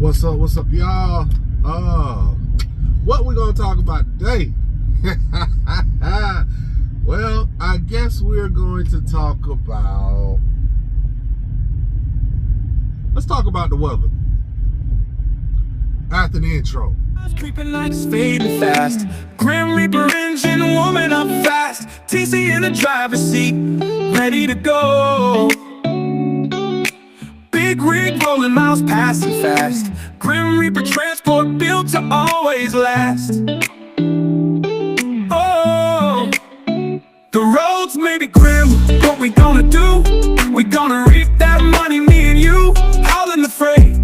What's up, y'all? What we gonna talk about today? Well, I guess we're going to talk about, let's talk about the weather after the intro. Creeping like it's fading fast. GrimReaper engine warming up fast. TC in the driver's seat, ready to go. Big rig rolling miles passing fast. GrimReaper transport built to always last. Oh, the roads may be grim, what we gonna do? We gonna reap that money, me and you. Hauling the freight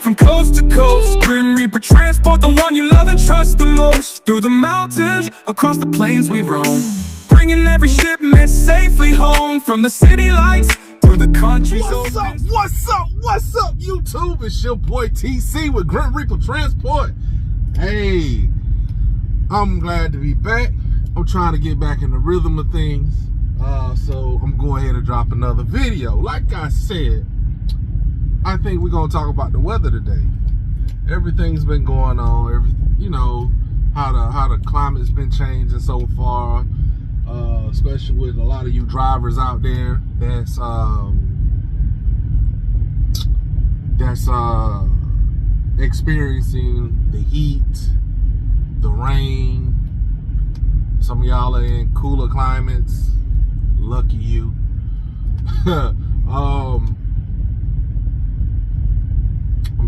from coast to coast. GrimReaper transport, the one you love and trust the most. Through the mountains, across the plains we roam, bringing every shipment safely home. From the city lights through the country's open. What's up, YouTube? It's your boy TC with GrimReaper Transport. Hey, I'm glad to be back. I'm trying to get back in the rhythm of things. So I'm going ahead and drop another video. Like I said, I think we're gonna talk about the weather today. Everything's been going on, you know, how the climate's been changing so far, especially with a lot of you drivers out there that's experiencing the heat, the rain. Some of y'all are in cooler climates. Lucky you. I'm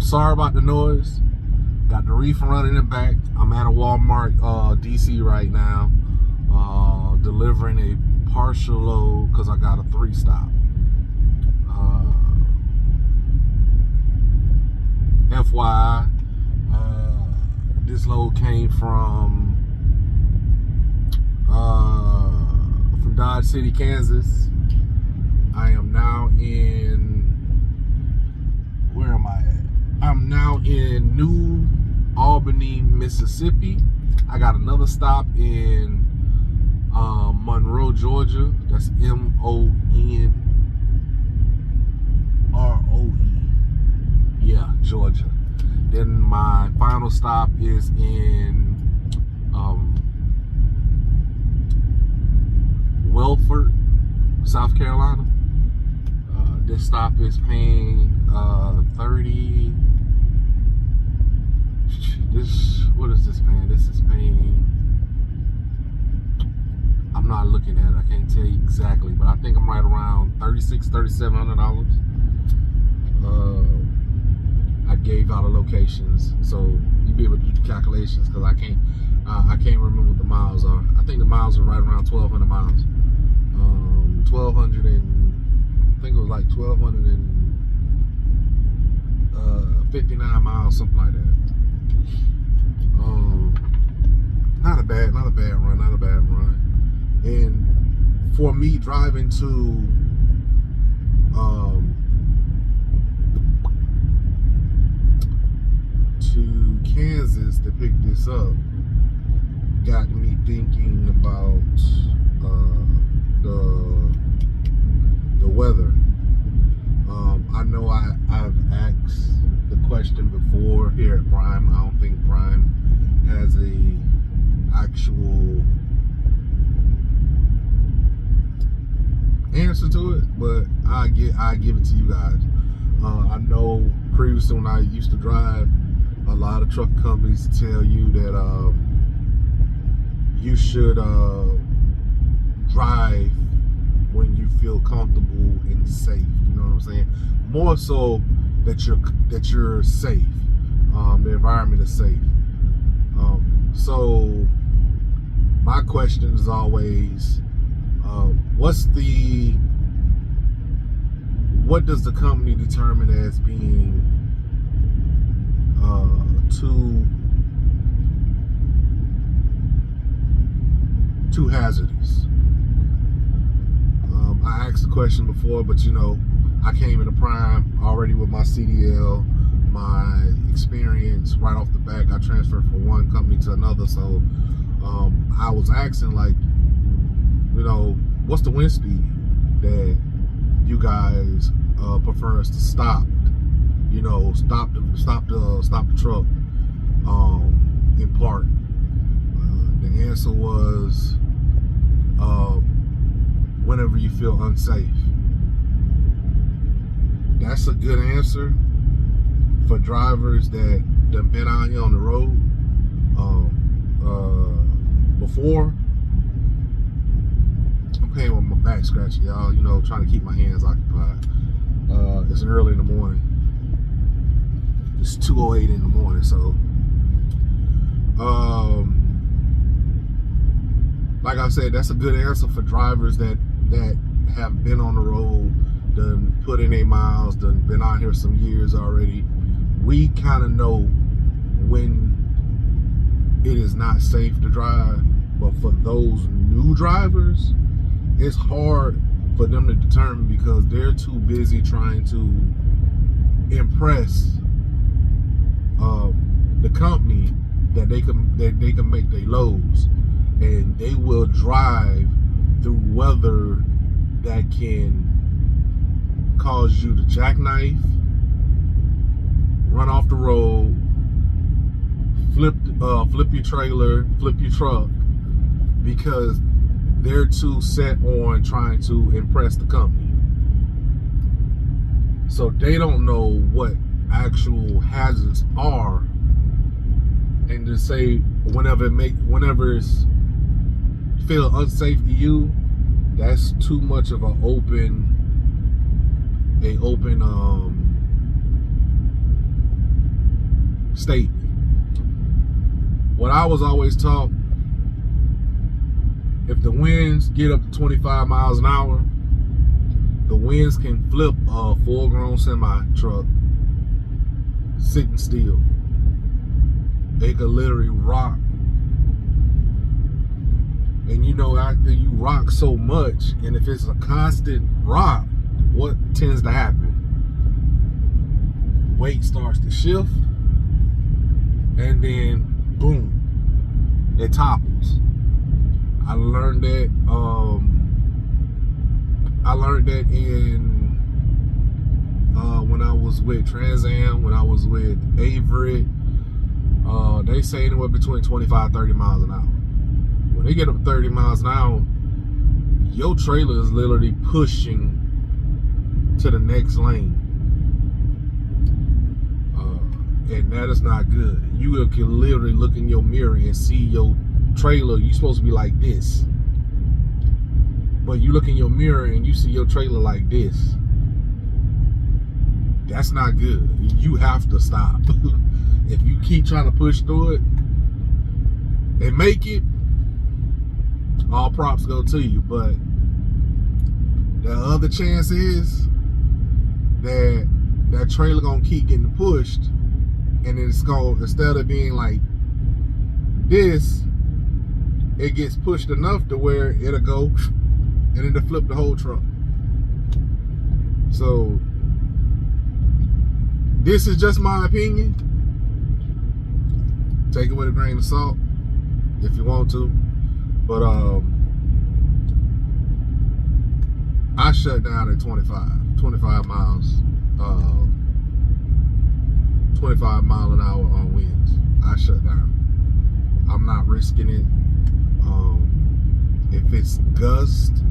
sorry about the noise. Got the reefer running in the back. I'm at a Walmart DC right now, delivering a partial load because I got a 3-stop. FYI, this load came from Dodge City, Kansas. I am now in, where am I at? I'm now in New Albany, Mississippi. I got another stop in Monroe, Georgia. That's M-O-N-R-O-E. Yeah, Georgia. Then my final stop is in Welford, South Carolina. This stop is paying $30. What is this paying? This is paying, I'm not looking at it, I can't tell you exactly, but I think I'm right around $3,700. I gave out the locations, so you'll be able to do the calculations, because I can't remember what the miles are. I think the miles are right around 1,200 miles. 1,200 and, I think it was like 1,259 miles, something like that. Not a bad run. And for me driving to Kansas to pick this up, got me thinking about the weather. I know I've asked the question before here at Prime. I don't think Prime has a actual answer to it, but I give it to you guys. I know previously when I used to drive, a lot of truck companies tell you that you should drive when you feel comfortable and safe. You know what I'm saying? More so that you're safe. The environment is safe. So my question is always, what does the company determine as being too hazardous? I asked the question before, but you know, I came into Prime already with my CDL, my experience right off the back. I transferred from one company to another, so I was asking, like, you know, what's the wind speed that you guys prefer us to stop? you know, stop the truck in park. The answer was whenever you feel unsafe. That's a good answer for drivers that done been out here on the road before. I'm paying with my back scratching, y'all, you know, trying to keep my hands occupied. It's early in the morning. It's 2:08 in the morning, so like I said, that's a good answer for drivers that have been on the road, done put in their miles, done been out here some years already. We kind of know when it is not safe to drive, but for those new drivers, it's hard for them to determine because they're too busy trying to impress the company that they can make their loads, and they will drive through weather that can cause you to jackknife, run off the road, flip your trailer, flip your truck, because they're too set on trying to impress the company. So they don't know what actual hazards are, and to say whenever it's feel unsafe to you, that's too much of an open statement. What I was always taught, if the winds get up to 25 miles an hour, the winds can flip a full-grown semi-truck sitting still. They could literally rock. And you know, after you rock so much, and if it's a constant rock, what tends to happen? Weight starts to shift, and then boom, it topples. I learned that in when I was with Trans Am, when I was with Avery. They say anywhere between 25-30 miles an hour. When they get up 30 miles an hour, your trailer is literally pushing to the next lane. And that is not good. You can literally look in your mirror and see your trailer. You're supposed to be like this, but you look in your mirror and you see your trailer like this. That's not good. You have to stop. If you keep trying to push through it and make it, all props go to you. But the other chance is that that trailer gonna keep getting pushed, and it's gonna, instead of being like this, it gets pushed enough to where it'll go and it'll flip the whole truck. So this is just my opinion. Take it with a grain of salt if you want to. But I shut down at 25 miles, 25 mile an hour on winds. I shut down. I'm not risking it. If it's gust,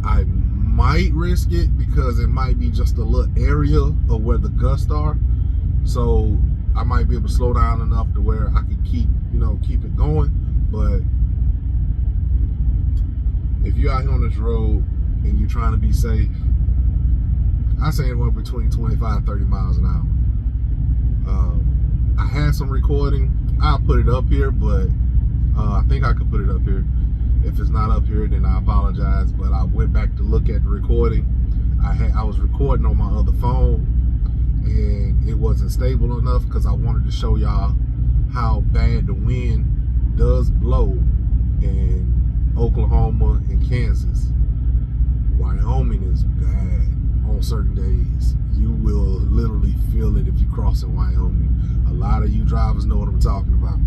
I might risk it because it might be just a little area of where the gusts are. So I might be able to slow down enough to where I can keep it going. But if you're out here on this road and you're trying to be safe, I say anywhere between 25-30 miles an hour. I had some recording. I'll put it up here, but I think I could put it up here. If it's not up here, then I apologize. But I went back to look at the recording. I was recording on my other phone, and it wasn't stable enough because I wanted to show y'all how bad the wind does blow in Oklahoma and Kansas. Wyoming is bad on certain days. You will literally feel it if you cross in Wyoming. A lot of you drivers know what I'm talking about.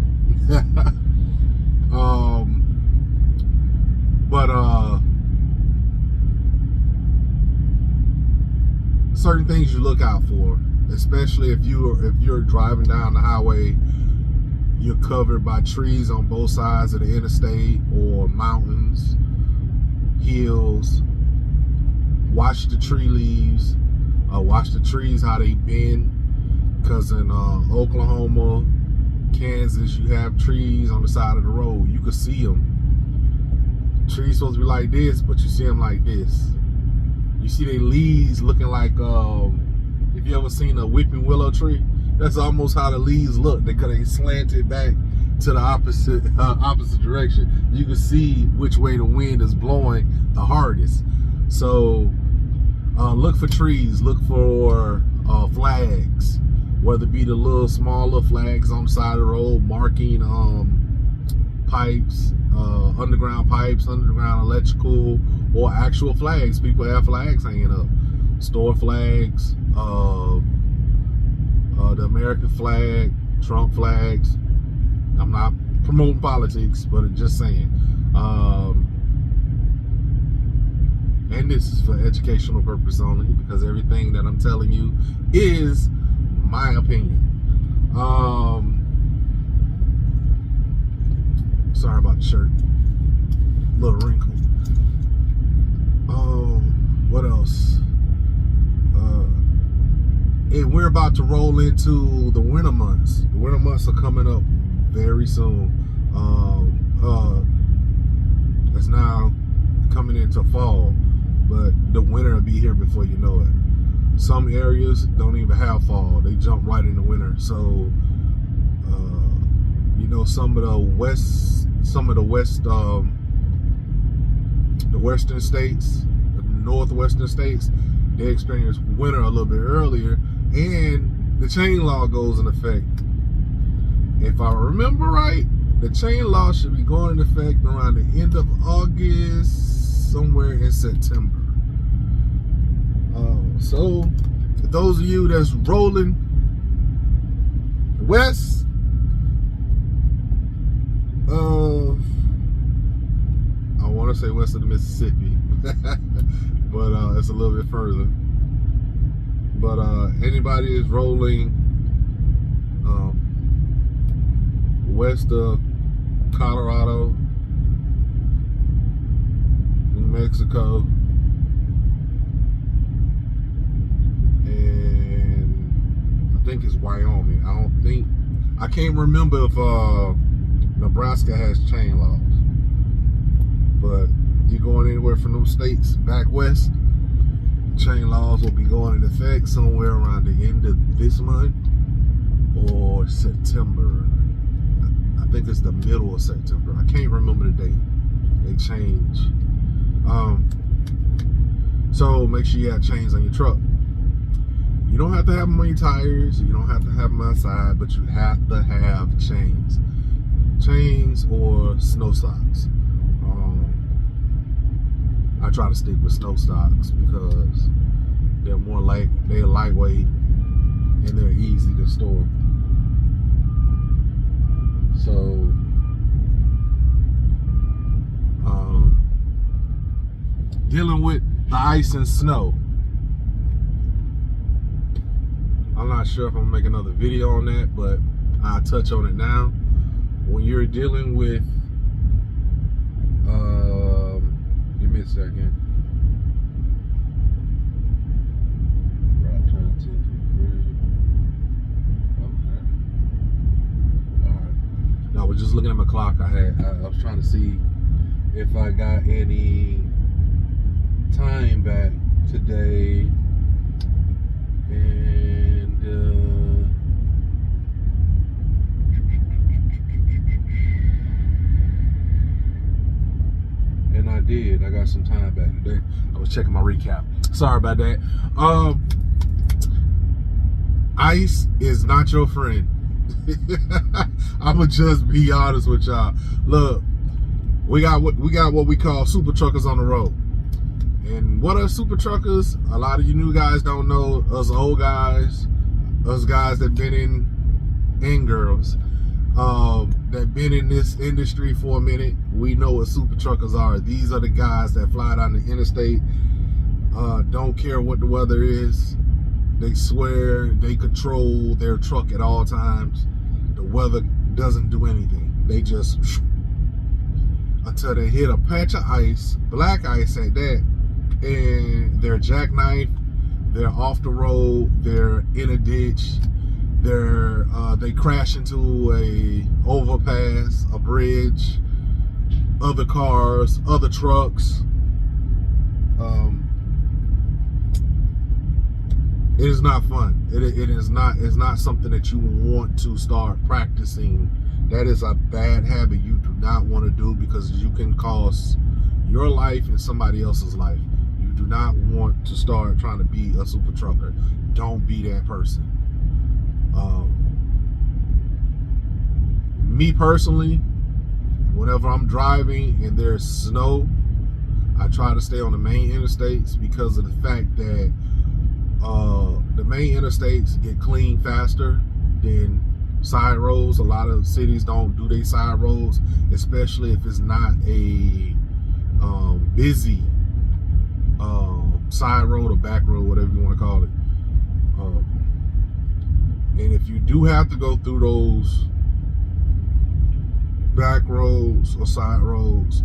So certain things you look out for, especially if you're driving down the highway. You're covered by trees on both sides of the interstate or mountains, hills. Watch the tree leaves. Watch the trees, how they bend. Because in Oklahoma, Kansas, you have trees on the side of the road. You can see them. Trees supposed to be like this, but you see them like this. You see their leaves looking like, if you ever seen a weeping willow tree, that's almost how the leaves look. They slanted back to the opposite direction. You can see which way the wind is blowing the hardest. So look for trees, look for flags, whether it be the smaller flags on the side of the road marking pipes, underground pipes, underground electrical, or actual flags. People have flags hanging up, store flags, the American flag, Trump flags. I'm not promoting politics, but just saying. And this is for educational purpose only, because everything that I'm telling you is my opinion. Sorry about the shirt, little wrinkle. What else? And we're about to roll into the winter months. The winter months are coming up very soon. It's now coming into fall, but the winter will be here before you know it. Some areas don't even have fall; they jump right into winter. So, you know, the western states, the northwestern states, they experience winter a little bit earlier, and the chain law goes in effect. If I remember right, the chain law should be going into effect around the end of August, somewhere in September. So, for those of you that's rolling west, I want to say west of the Mississippi, but it's a little bit further. But anybody is rolling west of Colorado, New Mexico, and I think it's Wyoming. I can't remember if Nebraska has chain laws, but you're going anywhere from those states back west, chain laws will be going into effect somewhere around the end of this month or September. I think it's the middle of September. I can't remember the date. They change. So make sure you have chains on your truck. You don't have to have them on your tires. You don't have to have them outside, but you have to have chains. Chains or snow socks. I try to stick with snow socks because they're they're lightweight and they're easy to store. So dealing with the ice and snow, I'm not sure if I'm gonna make another video on that, but I'll touch on it now. When you're dealing with give me a second. Right, 22, 3. Okay. Alright. No, I was just looking at my clock. I was trying to see if I got any time back today, and I did. I got some time back today. I was checking my recap. Sorry about that. Ice is not your friend. I'ma just be honest with y'all. Look, we got what we call super truckers on the road. And what are super truckers? A lot of you new guys don't know. Us old guys, us guys that been in, and girls, that been in this industry for a minute, we know what super truckers are. These are the guys that fly down the interstate, don't care what the weather is, They swear they control their truck at all times. The weather doesn't do anything. They just until they hit a patch of ice, black ice at that, and they're jackknifed, they're off the road, they're in a ditch, they crash into a overpass, a bridge, other cars, other trucks. It is not fun. It's not something that you want to start practicing. That is a bad habit you do not want to do, because you can cost your life and somebody else's life. You do not want to start trying to be a super trucker. Don't be that person. Me personally, whenever I'm driving and there's snow, I try to stay on the main interstates, because of the fact that the main interstates get clean faster than side roads. A lot of cities don't do their side roads, especially if it's not a busy side road or back road, whatever you want to call it. And if you do have to go through those back roads or side roads,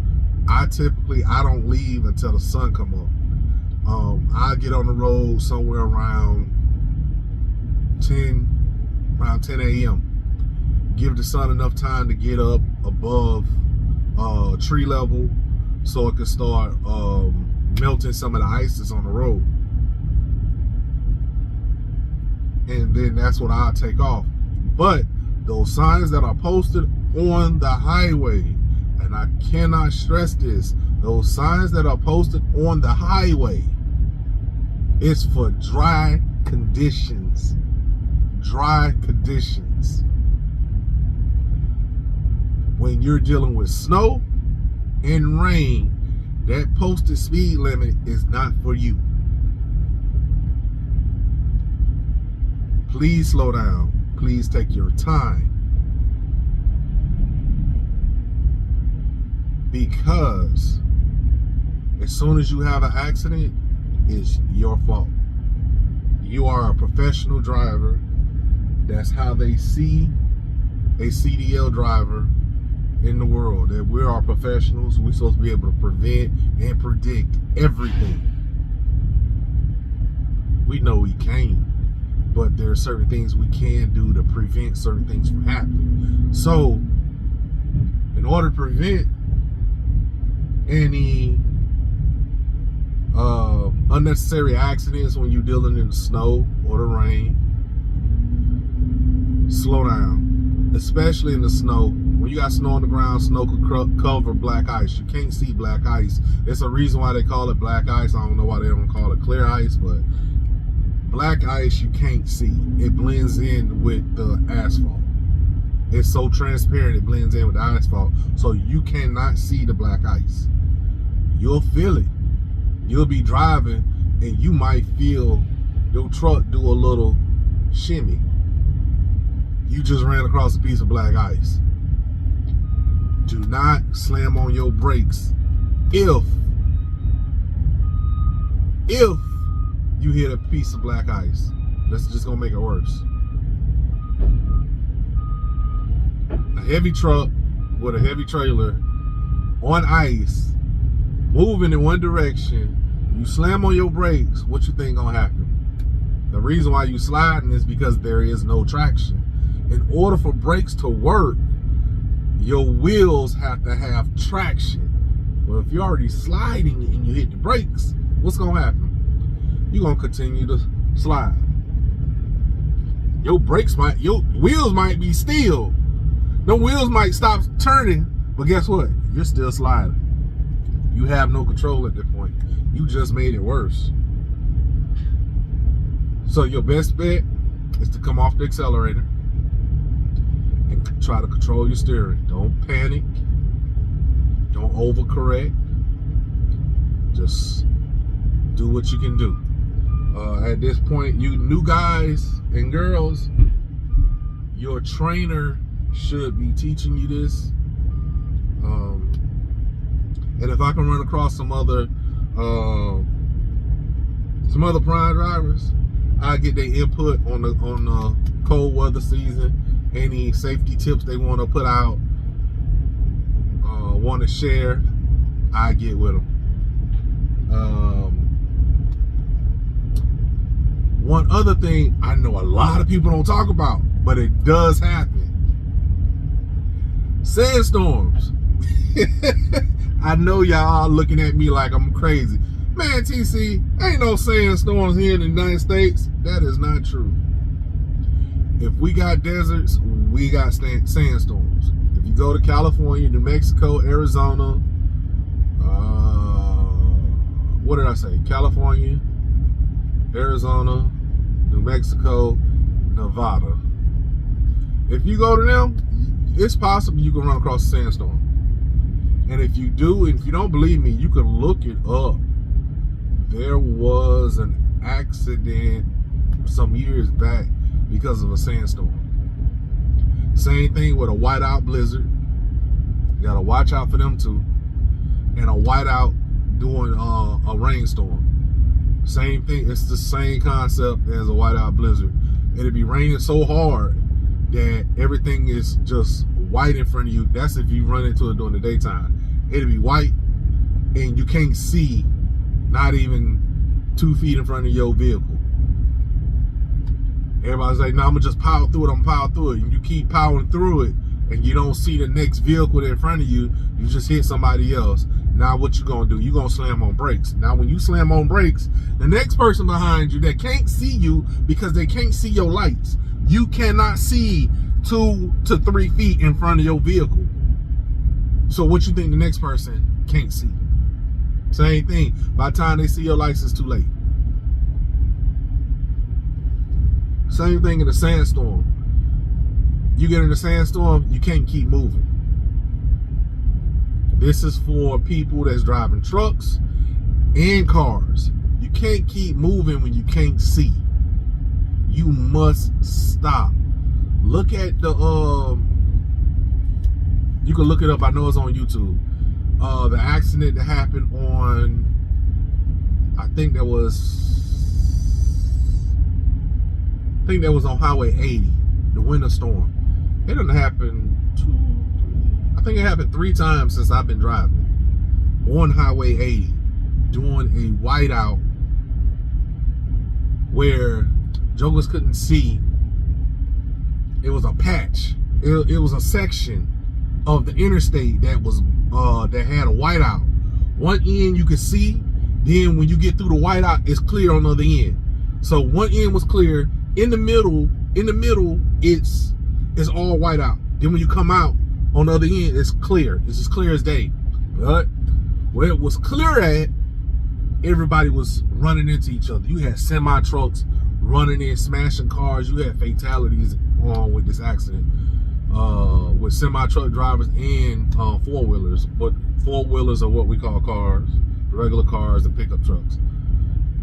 I don't leave until the sun come up. I get on the road somewhere around 10 a.m. Give the sun enough time to get up above tree level, so it can start melting some of the ice that's on the road. And then that's when I'll take off. But those signs that are posted on the highway, and I cannot stress this, those signs that are posted on the highway, it's for dry conditions. Dry conditions. When you're dealing with snow and rain, that posted speed limit is not for you. Please slow down. Please take your time. Because as soon as you have an accident, it's your fault. You are a professional driver. That's how they see a CDL driver in the world. That we are professionals. We're supposed to be able to prevent and predict everything. We know we can't, but there are certain things we can do to prevent certain things from happening. So, in order to prevent any unnecessary accidents when you're dealing in the snow or the rain, slow down. Especially in the snow. When you got snow on the ground, snow could cover black ice. You can't see black ice. It's a reason why they call it black ice. I don't know why they don't call it clear ice, but black ice you can't see. It blends in with the asphalt. It's so transparent, it blends in with the asphalt, so you cannot see the black ice. You'll feel it. You'll be driving and you might feel your truck do a little shimmy. You just ran across a piece of black ice. Do not slam on your brakes if you hit a piece of black ice. That's just gonna make it worse. A heavy truck with a heavy trailer on ice, moving in one direction, you slam on your brakes, what you think gonna happen? The reason why you sliding is because there is no traction. In order for brakes to work, your wheels have to have traction. Well, if you're already sliding and you hit the brakes, what's gonna happen? You're gonna continue to slide. Your wheels might be still. The wheels might stop turning, but guess what? You're still sliding. You have no control at that point. You just made it worse. So your best bet is to come off the accelerator and try to control your steering. Don't panic. Don't overcorrect. Just do what you can do. At this point, you new guys and girls, your trainer should be teaching you this. And if I can run across some other prime drivers, I get their input on the cold weather season, any safety tips they want to put out, want to share, I get with them. One other thing I know a lot of people don't talk about, but it does happen. Sandstorms. I know y'all looking at me like I'm crazy. Man, TC, ain't no sandstorms here in the United States. That is not true. If we got deserts, we got sandstorms. If you go to California, New Mexico, Arizona, what did I say? California, Arizona, New Mexico, Nevada. If you go to them, it's possible you can run across a sandstorm. And if you do, and if you don't believe me, you can look it up. There was an accident some years back because of a sandstorm. Same thing with a whiteout blizzard. You gotta watch out for them too. And a whiteout during a rainstorm. Same thing, it's the same concept as a whiteout blizzard. It'll be raining so hard that everything is just white in front of you. That's if you run into it during the daytime. It'll be white and you can't see not even 2 feet in front of your vehicle. Everybody's like, no, I'm gonna just power through it, I'm gonna power through it. And you keep powering through it and you don't see the next vehicle in front of you, you just hit somebody else. Now what you gonna do? You gonna slam on brakes. Now when you slam on brakes, the next person behind you that can't see you because they can't see your lights, you cannot see 2 to 3 feet in front of your vehicle. So what you think the next person can't see? Same thing. By the time they see your lights, it's too late. Same thing in a sandstorm. You get in a sandstorm, you can't keep moving. This is for people that's driving trucks and cars. You can't keep moving when you can't see. You must stop. Look at the you can look it up, I know it's on YouTube. The accident that happened on, I think that was on Highway 80, the winter storm. It didn't happen I think it happened 3 times since I've been driving on Highway 80, doing a whiteout where jokers couldn't see. It was a patch. It was a section of the interstate that was that had a whiteout. One end you could see, then when you get through the whiteout, it's clear on the other end. So one end was clear. In the middle, it's all whiteout. Then when you come out on the other end, it's clear. It's as clear as day. But where it was clear at, everybody was running into each other. You had semi trucks running in, smashing cars. You had fatalities on with this accident. With semi-truck drivers and four-wheelers. But four-wheelers are what we call cars, regular cars and pickup trucks.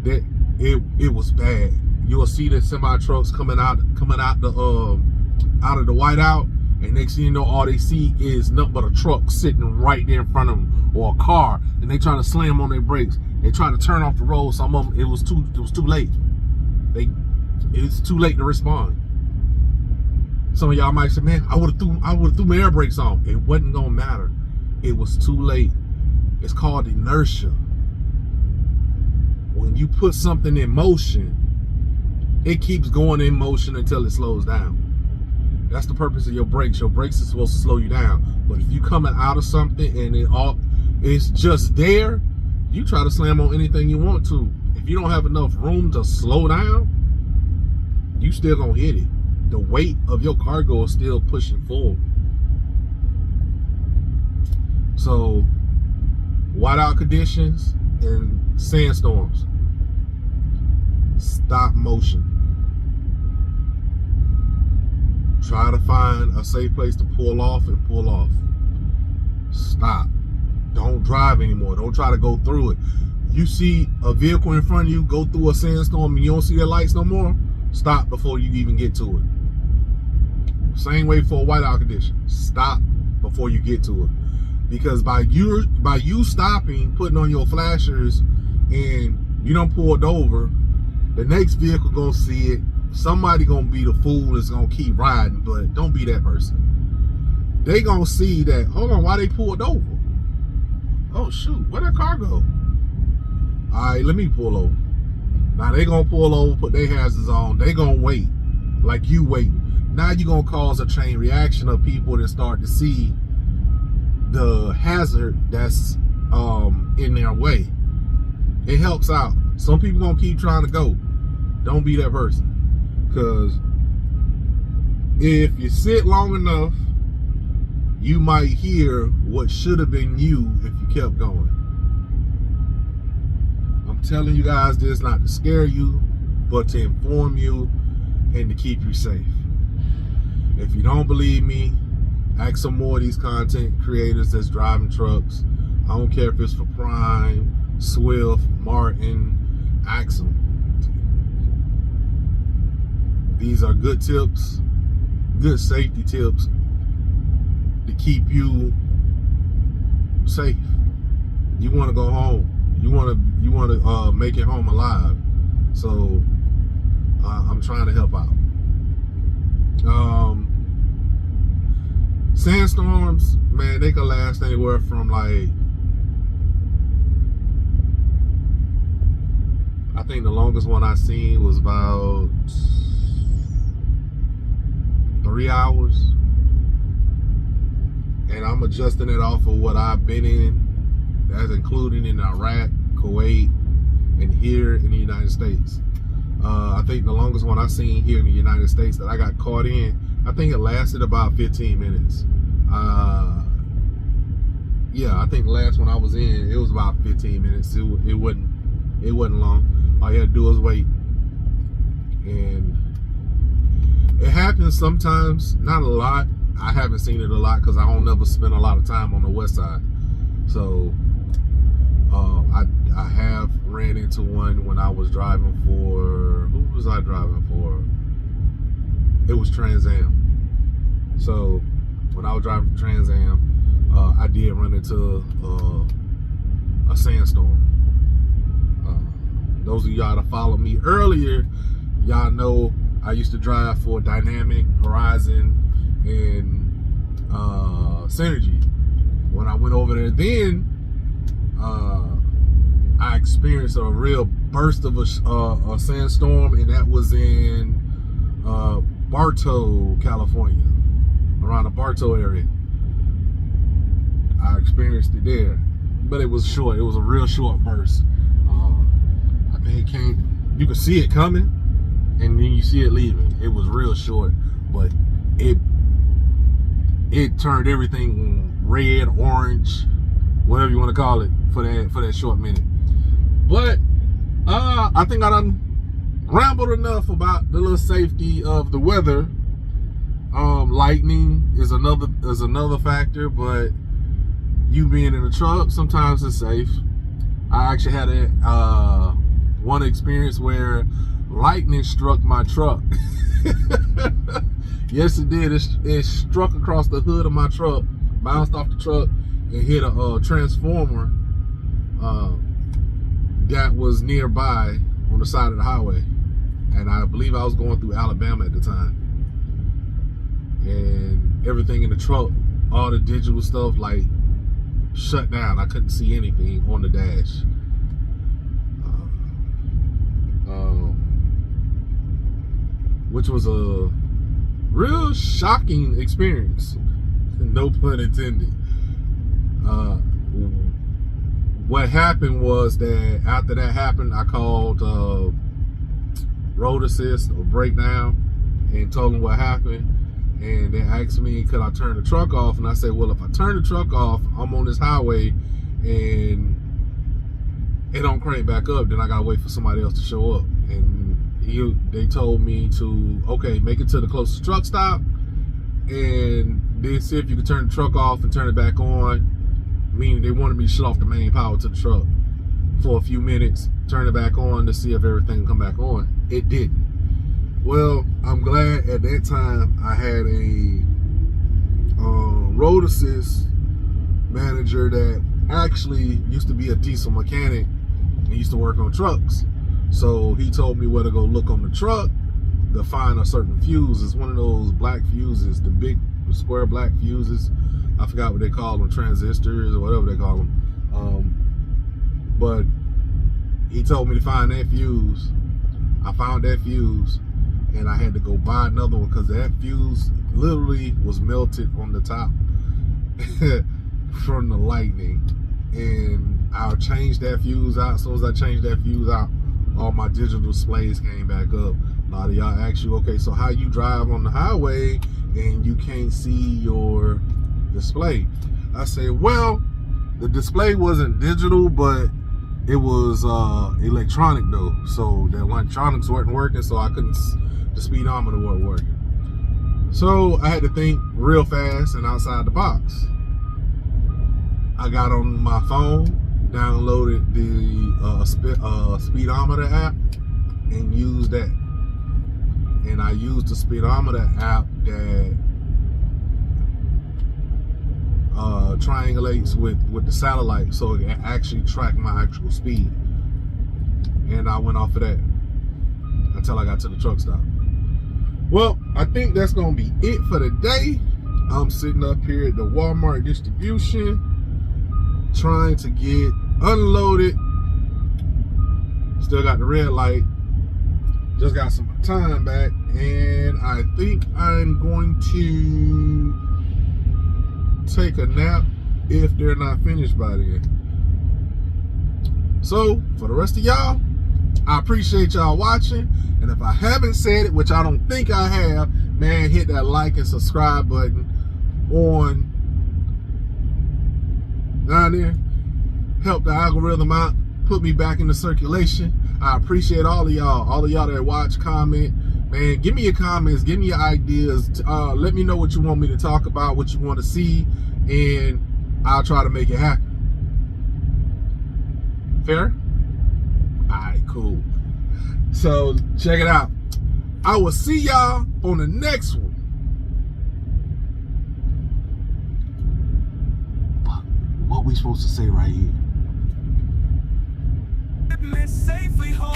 That it was bad. You'll see the semi-trucks coming out of the whiteout, and next thing you know, all they see is nothing but a truck sitting right there in front of them, or a car, and they trying to slam on their brakes. They trying to turn off the road. Some of them, it was too late. It's too late to respond. Some of y'all might say, man, I would have threw my air brakes on. It wasn't gonna matter. It was too late. It's called inertia. When you put something in motion, it keeps going in motion until it slows down. That's the purpose of your brakes. Your brakes are supposed to slow you down. But if you coming out of something and it's just there, you try to slam on anything you want to. If you don't have enough room to slow down, you still gonna hit it. The weight of your cargo is still pushing forward. So, whiteout conditions and sandstorms. Stop motion. Try to find a safe place to pull off and pull off. Stop. Don't drive anymore. Don't try to go through it. You see a vehicle in front of you go through a sandstorm and you don't see their lights no more, stop before you even get to it. Same way for a whiteout condition. Stop before you get to it. Because by you stopping, putting on your flashers, and you done pulled over, The next vehicle gonna see it. Somebody gonna be the fool that's gonna keep riding, but don't be that person. They gonna see that, hold on, why they pulled over? Oh shoot, where that car go? Alright, let me pull over. Now they gonna pull over, put their hazards on, they gonna wait, like you waiting. Now you gonna cause a chain reaction of people that start to see the hazard that's in their way. It helps out. Some people gonna keep trying to go. Don't be that person. Because if you sit long enough, you might hear what should have been you if you kept going. I'm telling you guys this not to scare you, but to inform you and to keep you safe. If you don't believe me, ask some more of these content creators that's driving trucks. I don't care if it's for Prime, Swift, Martin, ask them. These are good tips, good safety tips to keep you safe. You want to go home. You want to make it home alive. So I'm trying to help out. Sandstorms, man, they can last anywhere from like, I think the longest one I seen was about 3 hours. And I'm adjusting it off of what I've been in. That's including in Iraq, Kuwait, and here in the United States. I think the longest one I seen here in the United States that I got caught in, I think it lasted about 15 minutes. Yeah, I think the last one I was in, it was about 15 minutes. It wasn't long. All you had to do was wait. And it happens sometimes, not a lot. I haven't seen it a lot because I don't ever spend a lot of time on the west side. So I have ran into one when I was driving for, who was I driving for? It was Trans Am. So when I was driving for Trans Am, I did run into a sandstorm. Those of y'all that follow me earlier, y'all know I used to drive for Dynamic, Horizon, and Synergy. When I went over there then, I experienced a real burst of a sandstorm, and that was in Bartow, California, around the Bartow area. I experienced it there, but it was short. It was a real short burst. I think it came, you could see it coming, and then you see it leaving. It was real short, but it turned everything red, orange, whatever you want to call it, for that short minute. But I think I done rambled enough about the little safety of the weather. Lightning is another factor, but you being in a truck, sometimes it's safe. I actually had one experience where lightning struck my truck. Yes, it did. It struck across the hood of my truck, bounced off the truck, and hit a transformer that was nearby on the side of the highway. And I believe I was going through Alabama at the time. And everything in the truck, all the digital stuff, like, shut down. I couldn't see anything on the dash. Which was a real shocking experience. No pun intended. What happened was that after that happened, I called road assist or breakdown and told them what happened. And they asked me, could I turn the truck off? And I said, well, if I turn the truck off, I'm on this highway and it don't crank back up, then I gotta wait for somebody else to show up. And they told me to, okay, make it to the closest truck stop and then see if you could turn the truck off and turn it back on. Meaning they wanted me to shut off the main power to the truck for a few minutes, turn it back on to see if everything would come back on. It didn't. Well, I'm glad at that time I had a road assist manager that actually used to be a diesel mechanic and used to work on trucks. So he told me where to go look on the truck to find a certain fuse. It's one of those black fuses, the big square black fuses. I forgot what they call them, transistors or whatever they call them. But he told me to find that fuse. I found that fuse, and I had to go buy another one because that fuse literally was melted on the top from the lightning. And I'll change that fuse out. As soon as I changed that fuse out, all my digital displays came back up. A lot of y'all ask you, okay, so how you drive on the highway and you can't see your display? I say, well, the display wasn't digital, but it was electronic though. So the electronics weren't working, so I couldn't, the speedometer wasn't working. So I had to think real fast and outside the box. I got on my phone, downloaded the speedometer app, and used that. And I used the speedometer app that triangulates with the satellite, so it actually tracked my actual speed. And I went off of that until I got to the truck stop. Well, I think that's gonna be it for the day. I'm sitting up here at the Walmart distribution, trying to get unloaded. Still got the red light. Just got some time back, and I think I'm going to take a nap if they're not finished by then. So for the rest of y'all, I appreciate y'all watching, and if I haven't said it, which I don't think I have, man, hit that like and subscribe button on down there. Help the algorithm out, put me back into circulation. I appreciate all of y'all that watch, comment. Man, give me your comments, give me your ideas. Let me know what you want me to talk about, what you want to see, and I'll try to make it happen. Fair? All right, cool. So check it out. I will see y'all on the next one. What we supposed to say right here?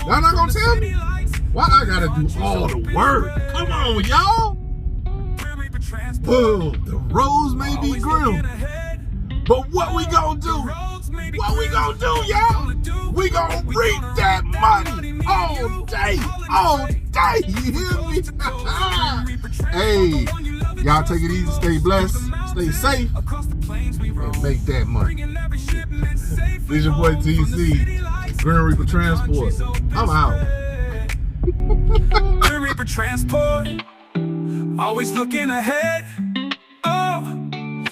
Y'all not gonna tell me? Why I gotta do all the work? Come on, y'all. Oh, the roads may be grim, but what we gonna do? What we gonna do, y'all? We gonna reap that money all day, all day. You hear me? Hey, y'all take it easy, stay blessed, stay safe, and make that money. This your boy TC, GrimReaper Transport. I'm out. GrimReaper Transport, always looking ahead. Oh,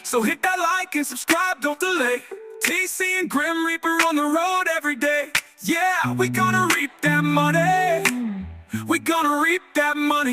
so hit that like and subscribe, don't delay. TC and GrimReaper on the road every day. Yeah, we gonna reap that money. We gonna reap that money.